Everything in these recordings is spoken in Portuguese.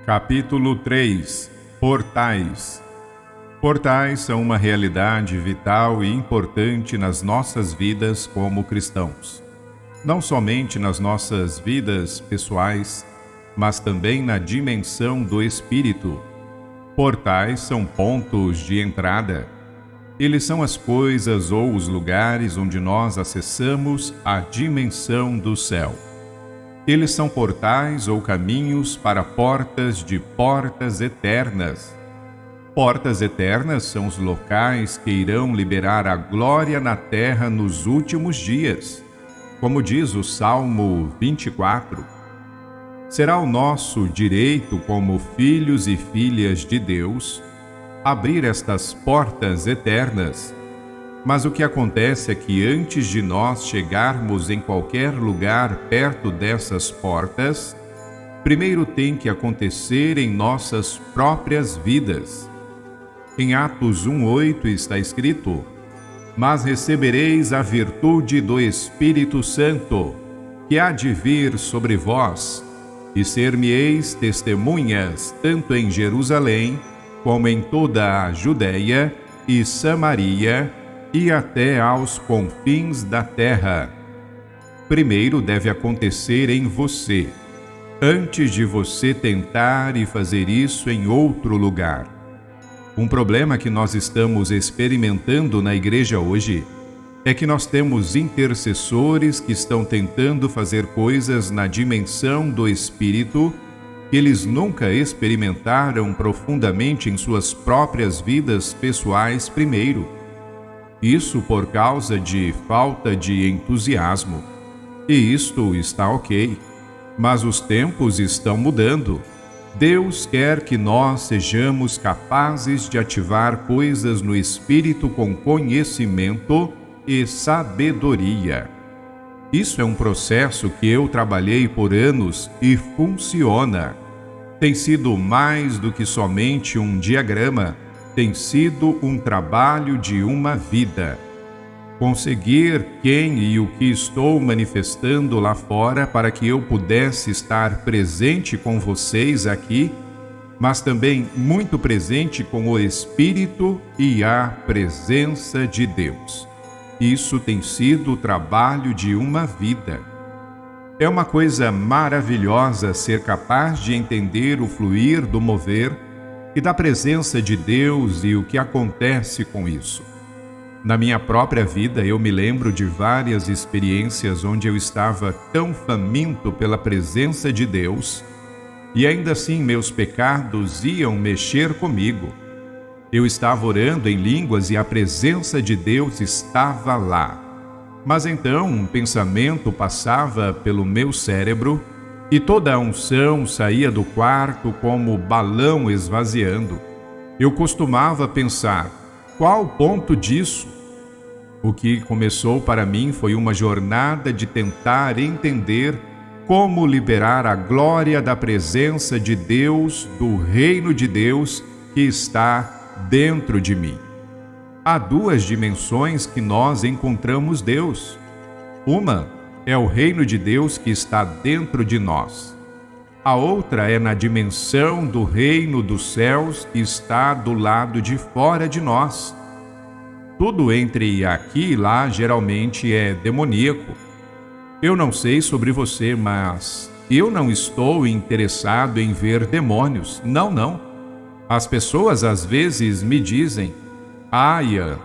Capítulo 3. Portais. Portais são uma realidade vital e importante nas nossas vidas como cristãos. Não somente nas nossas vidas pessoais, mas também na dimensão do espírito. Portais são pontos de entrada. Eles são as coisas ou os lugares onde nós acessamos a dimensão do céu. Eles são portais ou caminhos para portas eternas. Portas eternas são os locais que irão liberar a glória na terra nos últimos dias. Como diz o Salmo 24, será o nosso direito como filhos e filhas de Deus abrir estas portas eternas. Mas o que acontece é que antes de nós chegarmos em qualquer lugar perto dessas portas, primeiro tem que acontecer em nossas próprias vidas. Em Atos 1:8 está escrito: mas recebereis a virtude do Espírito Santo, que há de vir sobre vós, e ser-me-eis testemunhas, tanto em Jerusalém, como em toda a Judéia e Samaria, e até aos confins da terra. Primeiro deve acontecer em você, antes de você tentar e fazer isso em outro lugar. Um problema que nós estamos experimentando na igreja hoje é que nós temos intercessores que estão tentando fazer coisas na dimensão do espírito que eles nunca experimentaram profundamente em suas próprias vidas pessoais primeiro. Isso por causa de falta de entusiasmo. E isto está ok. Mas os tempos estão mudando. Deus quer que nós sejamos capazes de ativar coisas no Espírito com conhecimento e sabedoria. Isso é um processo que eu trabalhei por anos e funciona. Tem sido mais do que somente um diagrama. Tem sido um trabalho de uma vida. Conseguir quem e o que estou manifestando lá fora para que eu pudesse estar presente com vocês aqui, mas também muito presente com o Espírito e a presença de Deus. Isso tem sido o trabalho de uma vida. É uma coisa maravilhosa ser capaz de entender o fluir do mover e da presença de Deus e o que acontece com isso. Na minha própria vida, eu me lembro de várias experiências onde eu estava tão faminto pela presença de Deus e ainda assim meus pecados iam mexer comigo. Eu estava orando em línguas e a presença de Deus estava lá. Mas então um pensamento passava pelo meu cérebro e toda a unção saía do quarto como balão esvaziando. Eu costumava pensar, qual o ponto disso? O que começou para mim foi uma jornada de tentar entender como liberar a glória da presença de Deus, do reino de Deus que está dentro de mim. Há duas dimensões que nós encontramos Deus. Uma é o reino de Deus que está dentro de nós. A outra é na dimensão do reino dos céus que está do lado de fora de nós. Tudo entre aqui e lá geralmente é demoníaco. Eu não sei sobre você, mas eu não estou interessado em ver demônios. Não. As pessoas às vezes me dizem, Aya,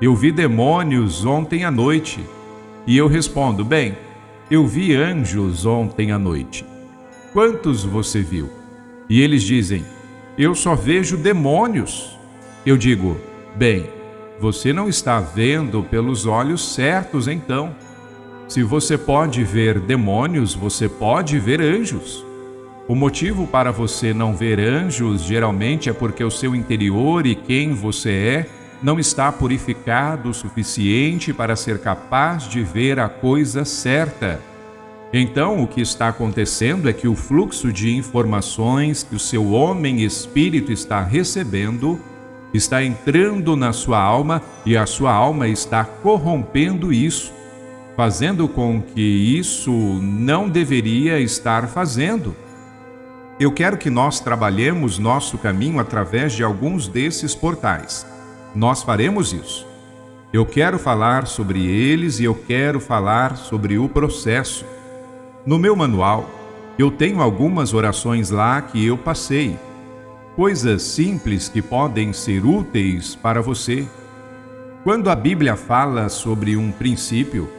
eu vi demônios ontem à noite. E eu respondo, bem, eu vi anjos ontem à noite. Quantos você viu? E eles dizem, eu só vejo demônios. Eu digo, bem, você não está vendo pelos olhos certos então. Se você pode ver demônios, você pode ver anjos. O motivo para você não ver anjos geralmente é porque o seu interior e quem você é não está purificado o suficiente para ser capaz de ver a coisa certa. Então, o que está acontecendo é que o fluxo de informações que o seu homem espírito está recebendo está entrando na sua alma e a sua alma está corrompendo isso, fazendo com que isso não deveria estar fazendo. Eu quero que nós trabalhemos nosso caminho através de alguns desses portais. Nós faremos isso. Eu quero falar sobre eles e eu quero falar sobre o processo. No meu manual, eu tenho algumas orações lá que eu passei. Coisas simples que podem ser úteis para você. Quando a Bíblia fala sobre um princípio,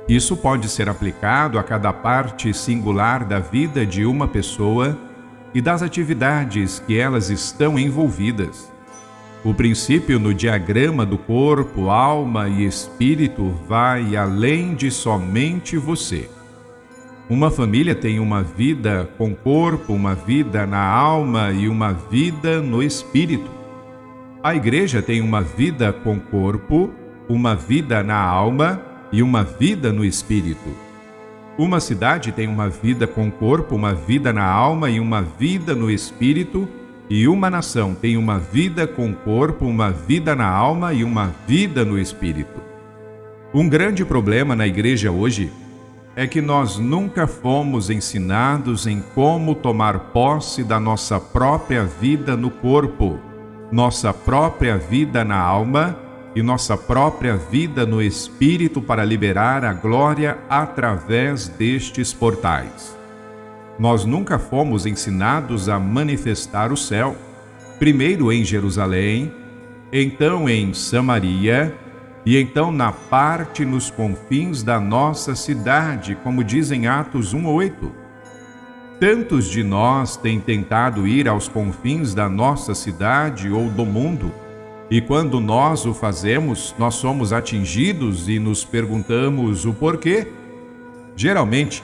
isso pode ser aplicado a cada parte singular da vida de uma pessoa e das atividades que elas estão envolvidas. O princípio no diagrama do corpo, alma e espírito vai além de somente você. Uma família tem uma vida com corpo, uma vida na alma e uma vida no espírito. A igreja tem uma vida com corpo, uma vida na alma e uma vida no espírito. Uma cidade tem uma vida com corpo, uma vida na alma e uma vida no espírito, e uma nação tem uma vida com corpo, uma vida na alma e uma vida no espírito. Um grande problema na igreja hoje é que nós nunca fomos ensinados em como tomar posse da nossa própria vida no corpo, nossa própria vida na alma e nossa própria vida no Espírito para liberar a glória através destes portais. Nós nunca fomos ensinados a manifestar o céu, primeiro em Jerusalém, então em Samaria e então na parte nos confins da nossa cidade, como diz em Atos 1:8. Tantos de nós têm tentado ir aos confins da nossa cidade ou do mundo, e quando nós o fazemos, nós somos atingidos e nos perguntamos o porquê. Geralmente,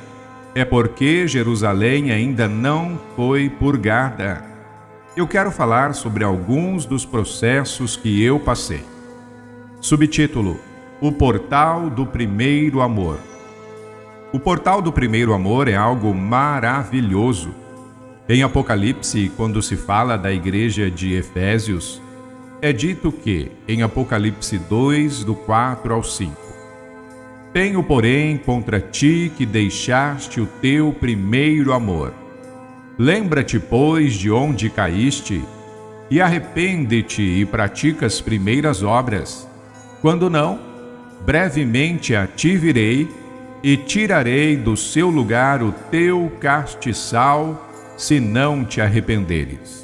é porque Jerusalém ainda não foi purgada. Eu quero falar sobre alguns dos processos que eu passei. Subtítulo: O Portal do Primeiro Amor. O portal do primeiro amor é algo maravilhoso. Em Apocalipse, quando se fala da igreja de Efésios, é dito que, em Apocalipse 2, do 4 ao 5, tenho, porém, contra ti que deixaste o teu primeiro amor. Lembra-te, pois, de onde caíste, e arrepende-te e pratica as primeiras obras. Quando não, brevemente a ti virei e tirarei do seu lugar o teu castiçal, se não te arrependeres.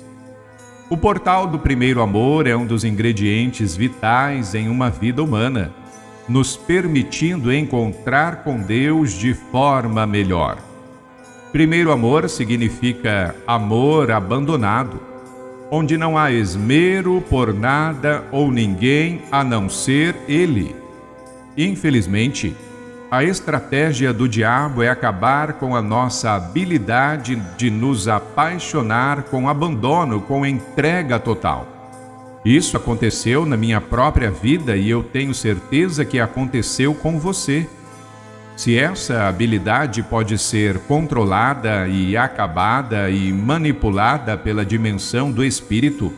O portal do primeiro amor é um dos ingredientes vitais em uma vida humana, nos permitindo encontrar com Deus de forma melhor. Primeiro amor significa amor abandonado, onde não há esmero por nada ou ninguém a não ser Ele. Infelizmente, a estratégia do diabo é acabar com a nossa habilidade de nos apaixonar com abandono, com entrega total. Isso aconteceu na minha própria vida e eu tenho certeza que aconteceu com você. Se essa habilidade pode ser controlada e acabada e manipulada pela dimensão do espírito,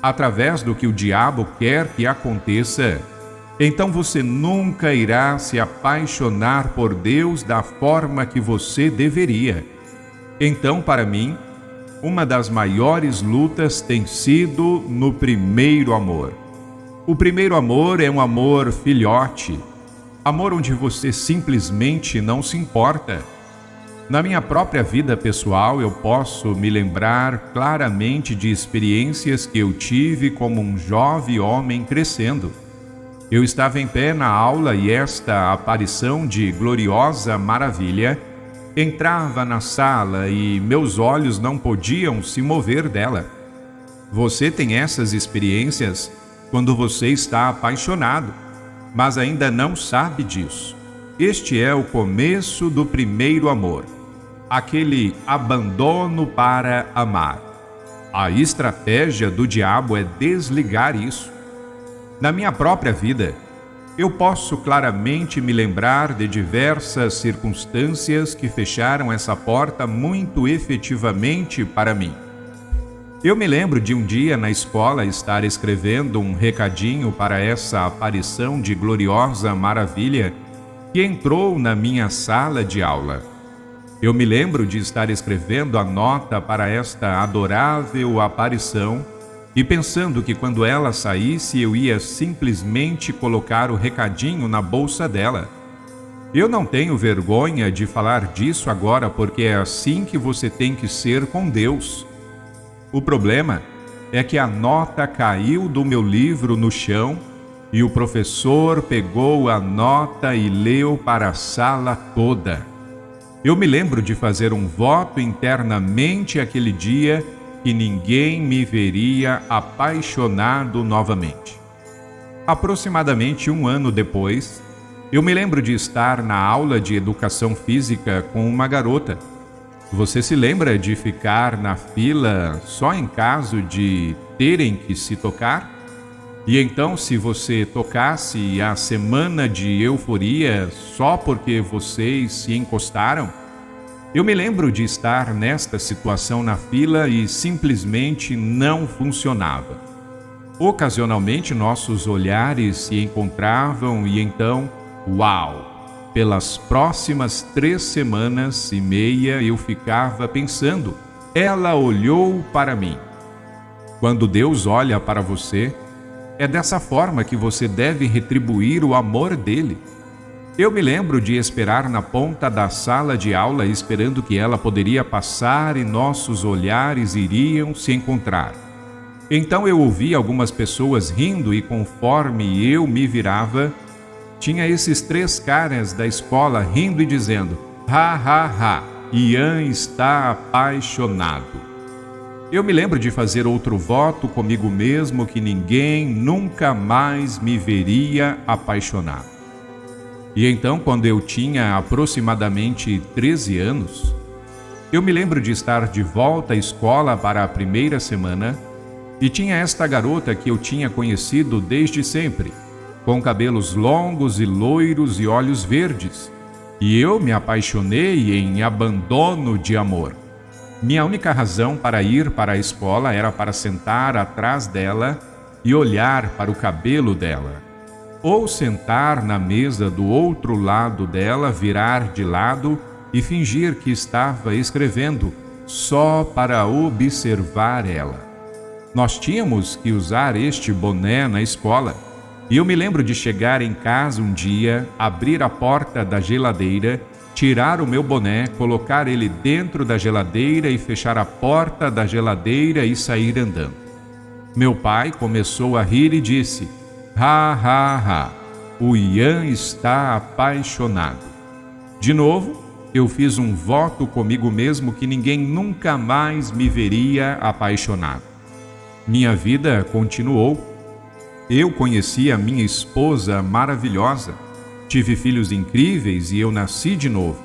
através do que o diabo quer que aconteça, então você nunca irá se apaixonar por Deus da forma que você deveria. Então, para mim, uma das maiores lutas tem sido no primeiro amor. O primeiro amor é um amor filhote, amor onde você simplesmente não se importa. Na minha própria vida pessoal, eu posso me lembrar claramente de experiências que eu tive como um jovem homem crescendo. Eu estava em pé na aula e esta aparição de gloriosa maravilha entrava na sala e meus olhos não podiam se mover dela. Você tem essas experiências quando você está apaixonado, mas ainda não sabe disso. Este é o começo do primeiro amor, aquele abandono para amar. A estratégia do diabo é desligar isso. Na minha própria vida, eu posso claramente me lembrar de diversas circunstâncias que fecharam essa porta muito efetivamente para mim. Eu me lembro de um dia na escola estar escrevendo um recadinho para essa aparição de gloriosa maravilha que entrou na minha sala de aula. Eu me lembro de estar escrevendo a nota para esta adorável aparição e pensando que quando ela saísse eu ia simplesmente colocar o recadinho na bolsa dela. Eu não tenho vergonha de falar disso agora porque é assim que você tem que ser com Deus. O problema é que a nota caiu do meu livro no chão e o professor pegou a nota e leu para a sala toda. Eu me lembro de fazer um voto internamente aquele dia que ninguém me veria apaixonado novamente. Aproximadamente um ano depois, eu me lembro de estar na aula de educação física com uma garota. Você se lembra de ficar na fila só em caso de terem que se tocar? E então, se você tocasse a semana de euforia só porque vocês se encostaram? Eu me lembro de estar nesta situação na fila e simplesmente não funcionava. Ocasionalmente, nossos olhares se encontravam e então, uau! Pelas próximas 3 semanas e meia eu ficava pensando, ela olhou para mim. Quando Deus olha para você, é dessa forma que você deve retribuir o amor dele. Eu me lembro de esperar na ponta da sala de aula esperando que ela poderia passar e nossos olhares iriam se encontrar. Então eu ouvi algumas pessoas rindo e conforme eu me virava, tinha esses 3 caras da escola rindo e dizendo, ha, ha, ha, Ian está apaixonado. Eu me lembro de fazer outro voto comigo mesmo que ninguém nunca mais me veria apaixonado. E então, quando eu tinha aproximadamente 13 anos, eu me lembro de estar de volta à escola para a primeira semana e tinha esta garota que eu tinha conhecido desde sempre, com cabelos longos e loiros e olhos verdes, e eu me apaixonei em abandono de amor. Minha única razão para ir para a escola era para sentar atrás dela e olhar para o cabelo dela, ou sentar na mesa do outro lado dela, virar de lado e fingir que estava escrevendo, só para observar ela. Nós tínhamos que usar este boné na escola. E eu me lembro de chegar em casa um dia, abrir a porta da geladeira, tirar o meu boné, colocar ele dentro da geladeira e fechar a porta da geladeira e sair andando. Meu pai começou a rir e disse, ha, ha, ha, o Ian está apaixonado. De novo, eu fiz um voto comigo mesmo que ninguém nunca mais me veria apaixonado. Minha vida continuou. Eu conheci a minha esposa maravilhosa, tive filhos incríveis e eu nasci de novo.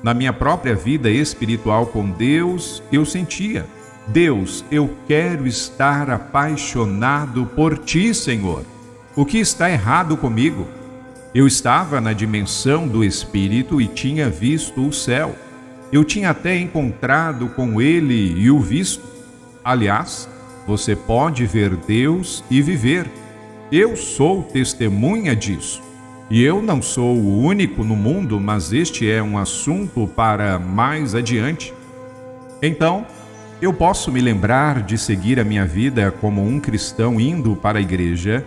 Na minha própria vida espiritual com Deus, eu sentia, Deus, eu quero estar apaixonado por Ti, Senhor. O que está errado comigo? Eu estava na dimensão do Espírito e tinha visto o céu. Eu tinha até encontrado com Ele e o visto. Aliás, você pode ver Deus e viver. Eu sou testemunha disso. E eu não sou o único no mundo, mas este é um assunto para mais adiante. Então, eu posso me lembrar de seguir a minha vida como um cristão indo para a igreja,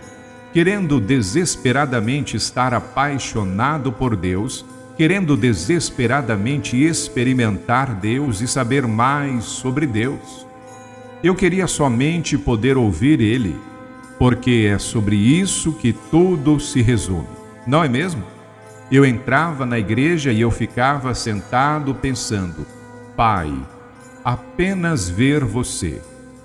querendo desesperadamente estar apaixonado por Deus, querendo desesperadamente experimentar Deus e saber mais sobre Deus. Eu queria somente poder ouvir Ele, porque é sobre isso que tudo se resume, não é mesmo? Eu entrava na igreja e eu ficava sentado pensando, Pai, apenas ver você,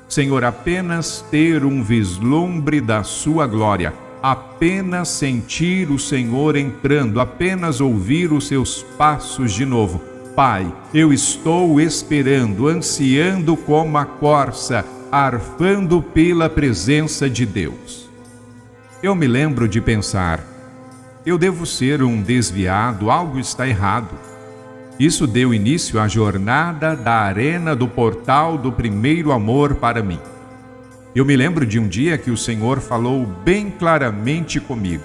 Senhor, apenas ter um vislumbre da sua glória, apenas sentir o Senhor entrando, apenas ouvir os seus passos de novo. Pai, eu estou esperando, ansiando como a corça, arfando pela presença de Deus. Eu me lembro de pensar, eu devo ser um desviado, algo está errado. Isso deu início à jornada da arena do portal do primeiro amor para mim. Eu me lembro de um dia que o Senhor falou bem claramente comigo.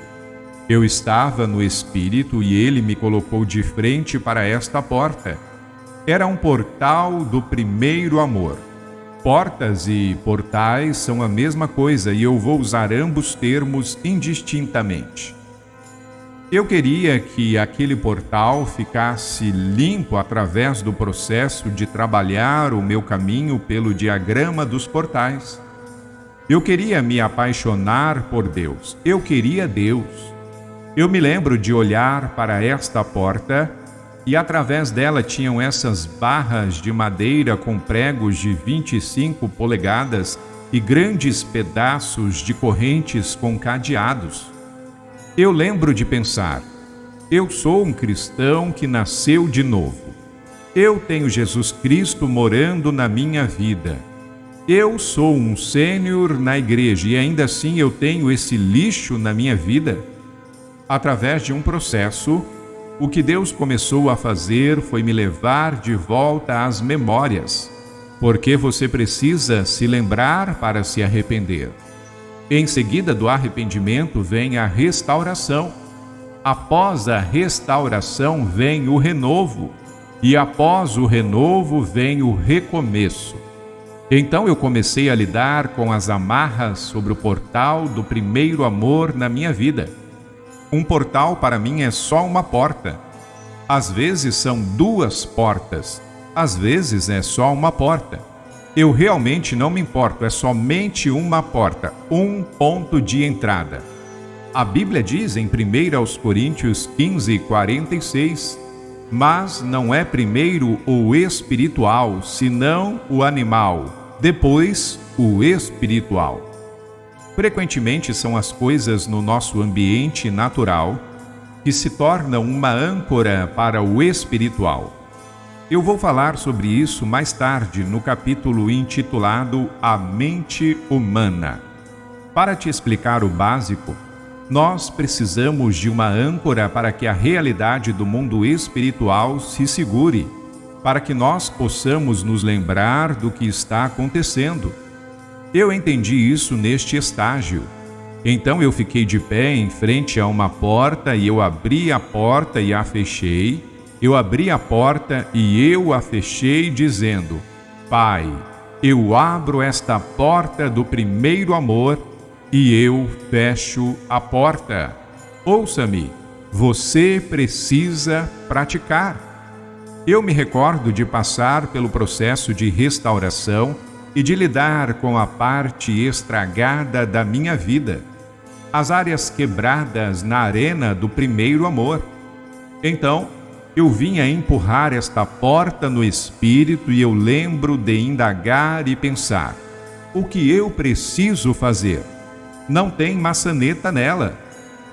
Eu estava no Espírito e Ele me colocou de frente para esta porta. Era um portal do primeiro amor. Portas e portais são a mesma coisa e eu vou usar ambos termos indistintamente. Eu queria que aquele portal ficasse limpo através do processo de trabalhar o meu caminho pelo diagrama dos portais. Eu queria me apaixonar por Deus. Eu queria Deus. Eu me lembro de olhar para esta porta e através dela tinham essas barras de madeira com pregos de 25 polegadas e grandes pedaços de correntes com cadeados. Eu lembro de pensar, eu sou um cristão que nasceu de novo. Eu tenho Jesus Cristo morando na minha vida. Eu sou um sênior na igreja e ainda assim eu tenho esse lixo na minha vida. Através de um processo, o que Deus começou a fazer foi me levar de volta às memórias, porque você precisa se lembrar para se arrepender. Em seguida do arrependimento vem a restauração. Após a restauração vem o renovo, e após o renovo vem o recomeço. Então eu comecei a lidar com as amarras sobre o portal do primeiro amor na minha vida. Um portal para mim é só uma porta. Às vezes são duas portas. Às vezes é só uma porta. Eu realmente não me importo, é somente uma porta, um ponto de entrada. A Bíblia diz em 1 Coríntios 15:46, mas não é primeiro o espiritual, senão o animal, depois o espiritual. Frequentemente são as coisas no nosso ambiente natural que se tornam uma âncora para o espiritual. Eu vou falar sobre isso mais tarde no capítulo intitulado A Mente Humana. Para te explicar o básico, nós precisamos de uma âncora para que a realidade do mundo espiritual se segure, para que nós possamos nos lembrar do que está acontecendo. Eu entendi isso neste estágio. Então eu fiquei de pé em frente a uma porta e eu abri a porta e a fechei. Eu abri a porta e eu a fechei dizendo, Pai, eu abro esta porta do primeiro amor e eu fecho a porta. Ouça-me, você precisa praticar. Eu me recordo de passar pelo processo de restauração e de lidar com a parte estragada da minha vida, as áreas quebradas na arena do primeiro amor. Então, eu vinha empurrar esta porta no espírito e eu lembro de indagar e pensar, o que eu preciso fazer? Não tem maçaneta nela.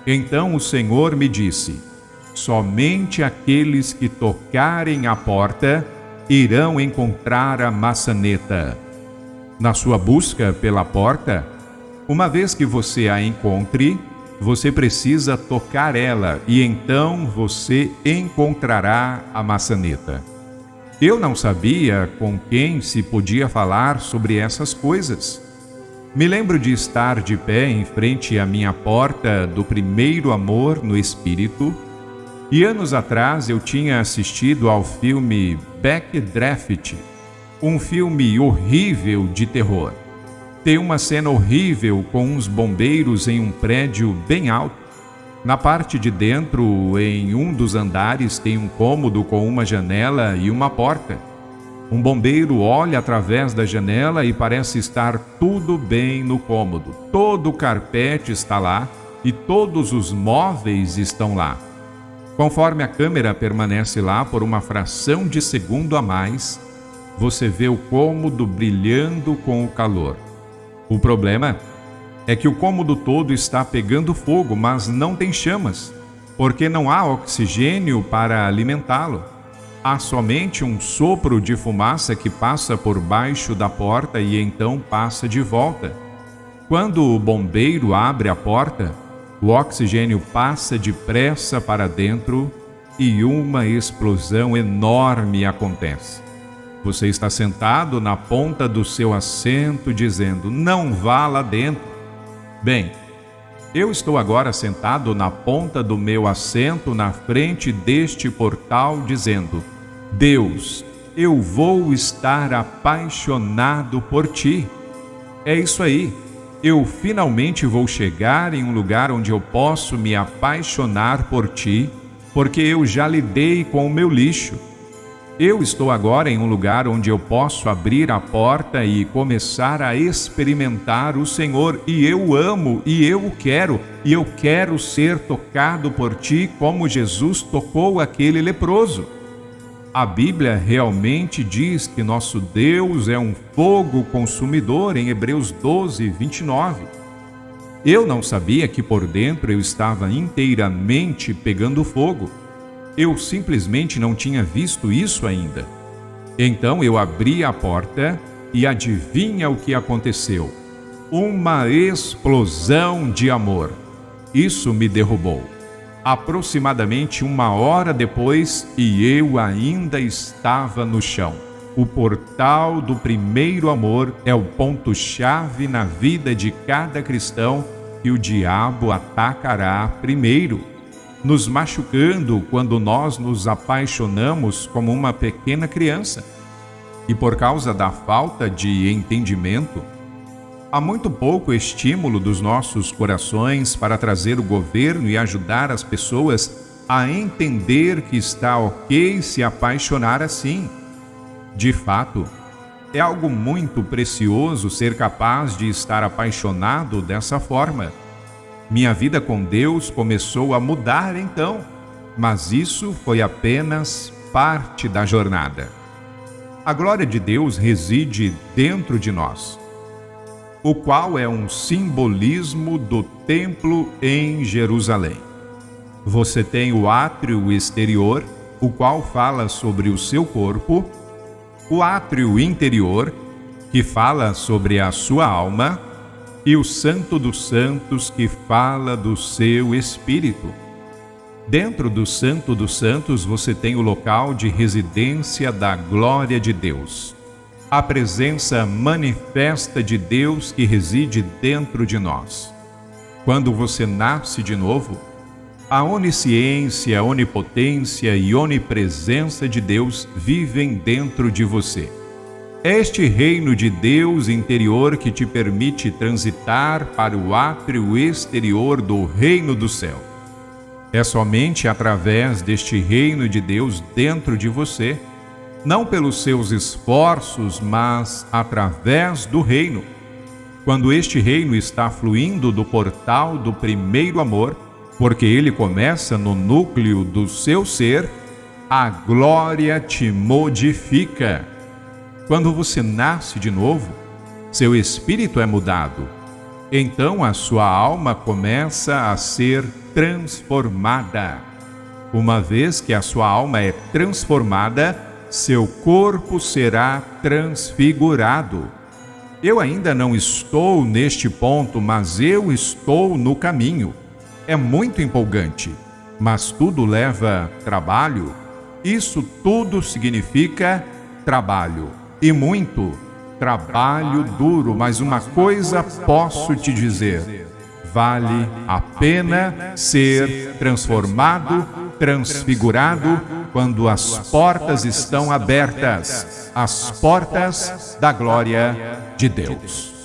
Então o Senhor me disse, somente aqueles que tocarem a porta irão encontrar a maçaneta. Na sua busca pela porta, uma vez que você a encontre, você precisa tocar ela e então você encontrará a maçaneta. Eu não sabia com quem se podia falar sobre essas coisas. Me lembro de estar de pé em frente à minha porta do primeiro amor no espírito, e anos atrás eu tinha assistido ao filme Backdraft, um filme horrível de terror. Tem uma cena horrível com uns bombeiros em um prédio bem alto. Na parte de dentro, em um dos andares, tem um cômodo com uma janela e uma porta. Um bombeiro olha através da janela e parece estar tudo bem no cômodo. Todo o carpete está lá e todos os móveis estão lá. Conforme a câmera permanece lá por uma fração de segundo a mais, você vê o cômodo brilhando com o calor. O problema é que o cômodo todo está pegando fogo, mas não tem chamas, porque não há oxigênio para alimentá-lo. Há somente um sopro de fumaça que passa por baixo da porta e então passa de volta. Quando o bombeiro abre a porta, o oxigênio passa depressa para dentro e uma explosão enorme acontece. Você está sentado na ponta do seu assento dizendo, não vá lá dentro. Bem, eu estou agora sentado na ponta do meu assento na frente deste portal dizendo, Deus, eu vou estar apaixonado por ti. É isso aí. Eu finalmente vou chegar em um lugar onde eu posso me apaixonar por ti, porque eu já lidei com o meu lixo. Eu estou agora em um lugar onde eu posso abrir a porta e começar a experimentar o Senhor, e eu amo, e eu quero ser tocado por ti como Jesus tocou aquele leproso. A Bíblia realmente diz que nosso Deus é um fogo consumidor em Hebreus 12, 29. Eu não sabia que por dentro eu estava inteiramente pegando fogo. Eu simplesmente não tinha visto isso ainda. Então eu abri a porta e adivinha o que aconteceu? Uma explosão de amor. Isso me derrubou. Aproximadamente 1 hora depois, e eu ainda estava no chão. O portal do primeiro amor é o ponto-chave na vida de cada cristão que o diabo atacará primeiro, nos machucando quando nós nos apaixonamos como uma pequena criança. E por causa da falta de entendimento, há muito pouco estímulo dos nossos corações para trazer o governo e ajudar as pessoas a entender que está ok se apaixonar assim. De fato, é algo muito precioso ser capaz de estar apaixonado dessa forma. Minha vida com Deus começou a mudar então, mas isso foi apenas parte da jornada. A glória de Deus reside dentro de nós, o qual é um simbolismo do templo em Jerusalém. Você tem o átrio exterior, o qual fala sobre o seu corpo, o átrio interior, que fala sobre a sua alma, e o Santo dos Santos, que fala do seu espírito. Dentro do Santo dos Santos, você tem o local de residência da glória de Deus, a presença manifesta de Deus que reside dentro de nós. Quando você nasce de novo, a onisciência, onipotência e onipresença de Deus vivem dentro de você. Este reino de Deus interior que te permite transitar para o átrio exterior do reino do céu. É somente através deste reino de Deus dentro de você, não pelos seus esforços, mas através do reino. Quando este reino está fluindo do portal do primeiro amor, porque ele começa no núcleo do seu ser, a glória te modifica. Quando você nasce de novo, seu espírito é mudado. Então a sua alma começa a ser transformada. Uma vez que a sua alma é transformada, seu corpo será transfigurado. Eu ainda não estou neste ponto, mas eu estou no caminho. É muito empolgante, mas tudo leva trabalho. Isso tudo significa trabalho. E muito trabalho duro, mas uma coisa posso te dizer: vale a pena ser transformado, transfigurado, quando as portas estão abertas, as portas da glória de Deus.